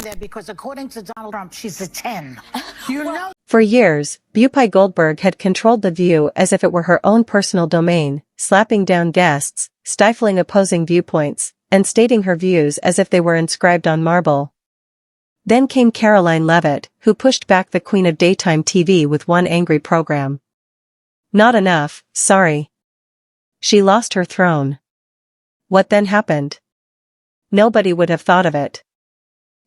there because according to Donald Trump, she's a 10. You know. For years, Whoopi Goldberg had controlled The View as if it were her own personal domain, slapping down guests, stifling opposing viewpoints, and stating her views as if they were inscribed on marble. Then came Karoline Leavitt, who pushed back the queen of daytime TV with one angry program. Not enough, sorry. She lost her throne. What then happened? Nobody would have thought of it.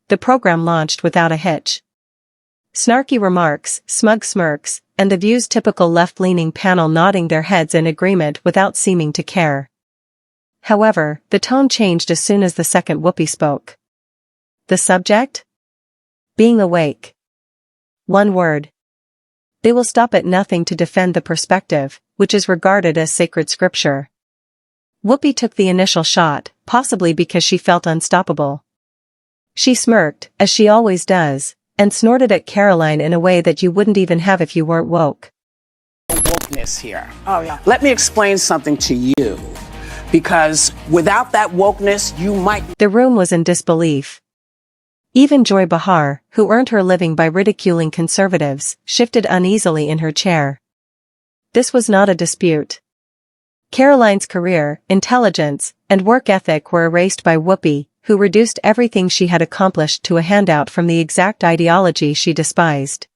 The program launched without a hitch. Snarky remarks, smug smirks, and The View's typical left-leaning panel nodding their heads in agreement without seeming to care. However, the tone changed as soon as the second Whoopi spoke. The subject? Being awake. One word. They will stop at nothing to defend the perspective, which is regarded as sacred scripture. Whoopi took the initial shot, possibly because she felt unstoppable. She smirked, as she always does, and snorted at Karoline in a way that you wouldn't even have if you weren't woke. Wokeness here. Oh yeah. Let me explain something to you, because without that wokeness, you might. The room was in disbelief. Even Joy Behar, who earned her living by ridiculing conservatives, shifted uneasily in her chair. This was not a dispute. Karoline's career, intelligence, and work ethic were erased by Whoopi, who reduced everything she had accomplished to a handout from the exact ideology she despised.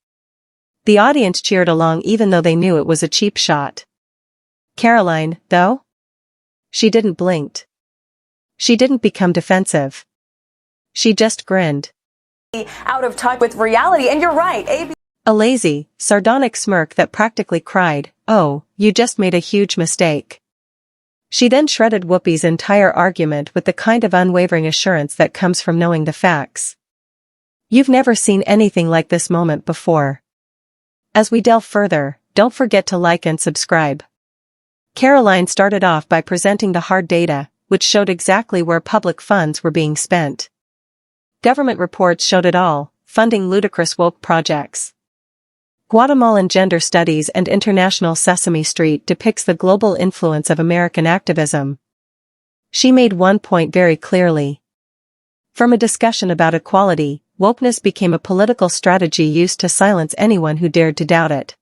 The audience cheered along even though they knew it was a cheap shot. Karoline, though? She didn't blink. She didn't become defensive. She just grinned. Out of touch with reality, and you're right, A lazy, sardonic smirk that practically cried, "Oh, you just made a huge mistake." She then shredded Whoopi's entire argument with the kind of unwavering assurance that comes from knowing the facts. You've never seen anything like this moment before. As we delve further, don't forget to like and subscribe. Karoline started off by presenting the hard data, which showed exactly where public funds were being spent. Government reports showed it all, funding ludicrous woke projects. Guatemalan Gender Studies and International Sesame Street depicts the global influence of American activism. She made one point very clearly. From a discussion about equality, wokeness became a political strategy used to silence anyone who dared to doubt it.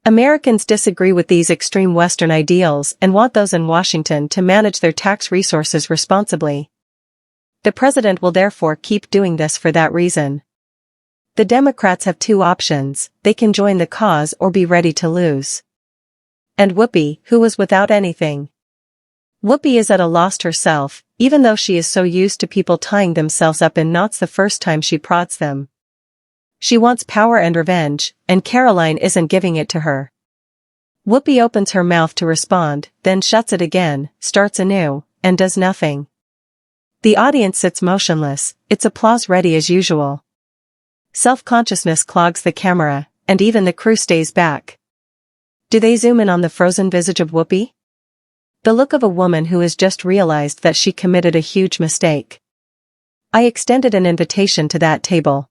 Americans disagree with these extreme Western ideals and want those in Washington to manage their tax resources responsibly. The president will therefore keep doing this for that reason. The Democrats have two options: they can join the cause or be ready to lose. And Whoopi, who was without anything. Whoopi is at a loss herself, even though she is so used to people tying themselves up in knots the first time she prods them. She wants power and revenge, and Karoline isn't giving it to her. Whoopi opens her mouth to respond, then shuts it again, starts anew, and does nothing. The audience sits motionless, its applause ready as usual. Self-consciousness clogs the camera, and even the crew stays back. Do they zoom in on the frozen visage of Whoopi? The look of a woman who has just realized that she committed a huge mistake. I extended an invitation to that table.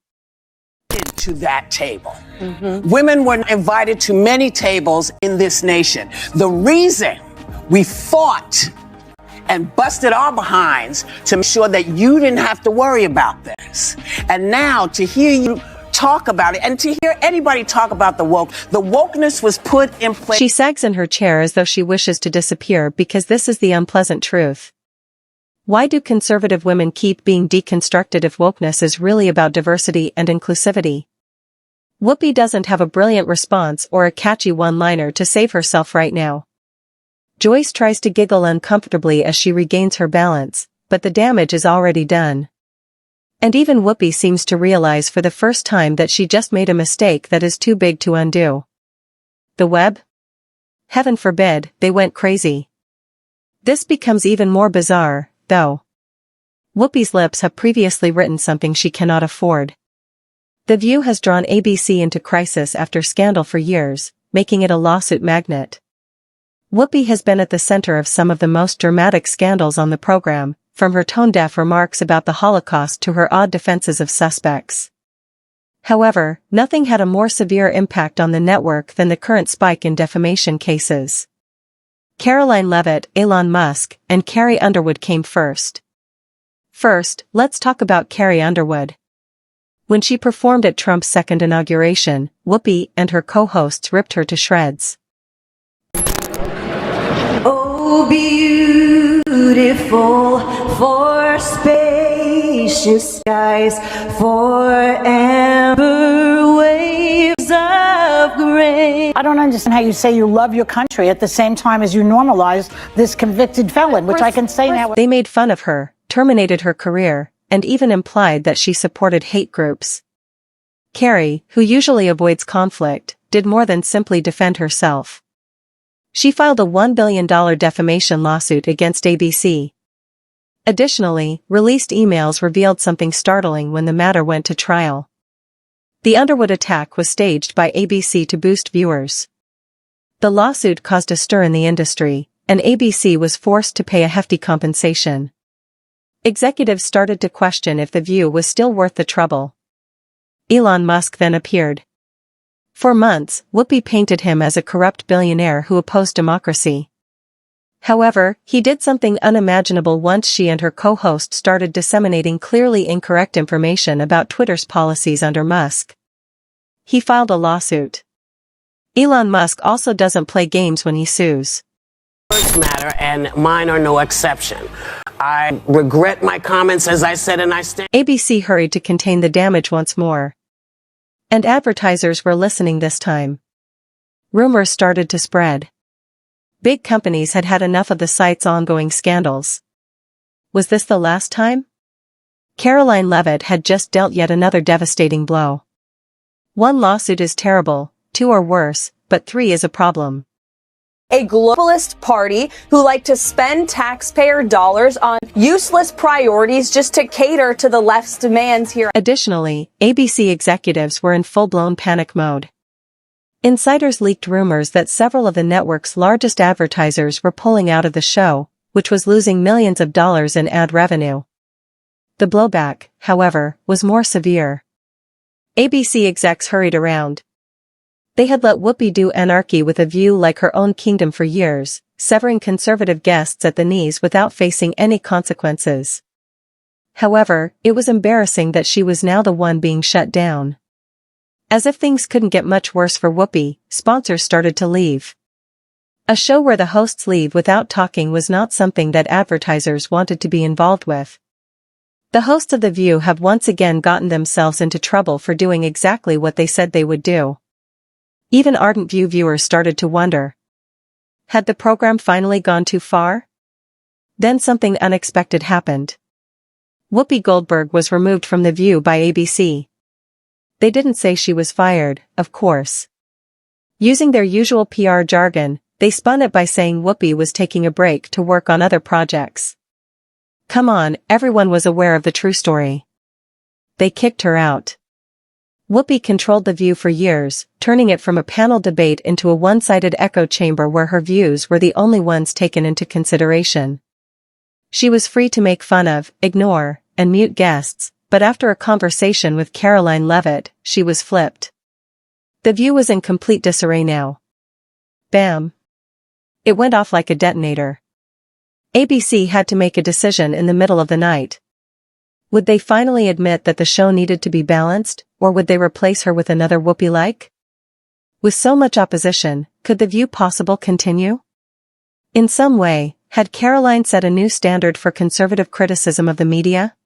To that table. Women were invited to many tables in this nation. The reason we fought and busted our behinds to make sure that you didn't have to worry about this. And now to hear you talk about it and to hear anybody talk about the wokeness was put in place. She sags in her chair as though she wishes to disappear because this is the unpleasant truth. Why do conservative women keep being deconstructed if wokeness is really about diversity and inclusivity? Whoopi doesn't have a brilliant response or a catchy one-liner to save herself right now. Joyce tries to giggle uncomfortably as she regains her balance, but the damage is already done. And even Whoopi seems to realize for the first time that she just made a mistake that is too big to undo. The web? Heaven forbid, they went crazy. This becomes even more bizarre, though. Whoopi's lips have previously written something she cannot afford. The View has drawn ABC into crisis after scandal for years, making it a lawsuit magnet. Whoopi has been at the center of some of the most dramatic scandals on the program, from her tone-deaf remarks about the Holocaust to her odd defenses of suspects. However, nothing had a more severe impact on the network than the current spike in defamation cases. Karoline Leavitt, Elon Musk, and Carrie Underwood came first. First, let's talk about Carrie Underwood. When she performed at Trump's second inauguration, Whoopi and her co-hosts ripped her to shreds. Oh, beautiful for spacious skies, for amber waves of grain. I don't understand how you say you love your country at the same time as you normalize this convicted felon, which I can say now. They made fun of her, terminated her career, and even implied that she supported hate groups. Carrie, who usually avoids conflict, did more than simply defend herself. She filed a $1 billion defamation lawsuit against ABC. Additionally, released emails revealed something startling when the matter went to trial. The Underwood attack was staged by ABC to boost viewers. The lawsuit caused a stir in the industry, and ABC was forced to pay a hefty compensation. Executives started to question if The View was still worth the trouble. Elon Musk then appeared. For months, Whoopi painted him as a corrupt billionaire who opposed democracy. However, he did something unimaginable once she and her co-host started disseminating clearly incorrect information about Twitter's policies under Musk. He filed a lawsuit. Elon Musk also doesn't play games when he sues. Words matter, and mine are no exception. I regret my comments, as I said, and I stand. ABC hurried to contain the damage once more. And advertisers were listening this time. Rumors started to spread. Big companies had had enough of the site's ongoing scandals. Was this the last time? Karoline Leavitt had just dealt yet another devastating blow. One lawsuit is terrible, two are worse, but three is a problem. A globalist party who like to spend taxpayer dollars on useless priorities just to cater to the left's demands here. Additionally, ABC executives were in full-blown panic mode. Insiders leaked rumors that several of the network's largest advertisers were pulling out of the show, which was losing millions of dollars in ad revenue. The blowback, however, was more severe. ABC execs hurried around. They had let Whoopi do anarchy with a view like her own kingdom for years, severing conservative guests at the knees without facing any consequences. However, it was embarrassing that she was now the one being shut down. As if things couldn't get much worse for Whoopi, sponsors started to leave. A show where the hosts leave without talking was not something that advertisers wanted to be involved with. The hosts of The View have once again gotten themselves into trouble for doing exactly what they said they would do. Even ardent View viewers started to wonder. Had the program finally gone too far? Then something unexpected happened. Whoopi Goldberg was removed from The View by ABC. They didn't say she was fired, of course. Using their usual PR jargon, they spun it by saying Whoopi was taking a break to work on other projects. Come on, everyone was aware of the true story. They kicked her out. Whoopi controlled The View for years, turning it from a panel debate into a one-sided echo chamber where her views were the only ones taken into consideration. She was free to make fun of, ignore, and mute guests, but after a conversation with Karoline Leavitt, she was flipped. The View was in complete disarray now. Bam! It went off like a detonator. ABC had to make a decision in the middle of the night. Would they finally admit that the show needed to be balanced, or would they replace her with another Whoopi-like? With so much opposition, could The View possibly continue? In some way, had Karoline set a new standard for conservative criticism of the media?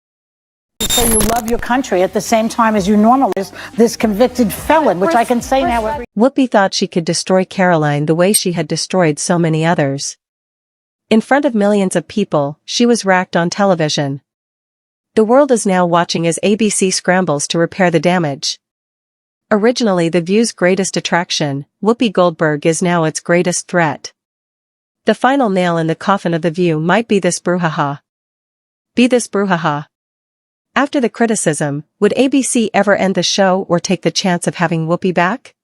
You say you love your country at the same time as you normalize this convicted felon, which I can say now every... Whoopi thought she could destroy Karoline the way she had destroyed so many others. In front of millions of people, she was racked on television. The world is now watching as ABC scrambles to repair the damage. Originally The View's greatest attraction, Whoopi Goldberg is now its greatest threat. The final nail in the coffin of The View might be this brouhaha. After the criticism, would ABC ever end the show or take the chance of having Whoopi back?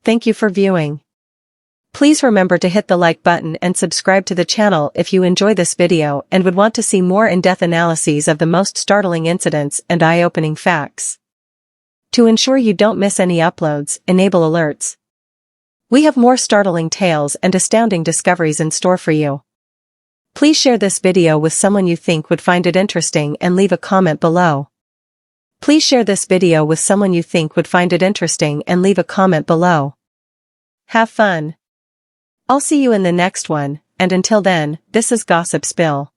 Thank you for viewing. Please remember to hit the like button and subscribe to the channel if you enjoy this video and would want to see more in-depth analyses of the most startling incidents and eye-opening facts. To ensure you don't miss any uploads, enable alerts. We have more startling tales and astounding discoveries in store for you. Please share this video with someone you think would find it interesting and leave a comment below. Please share this video with someone you think would find it interesting and leave a comment below. Have fun. I'll see you in the next one, and until then, this is Gossip Spill.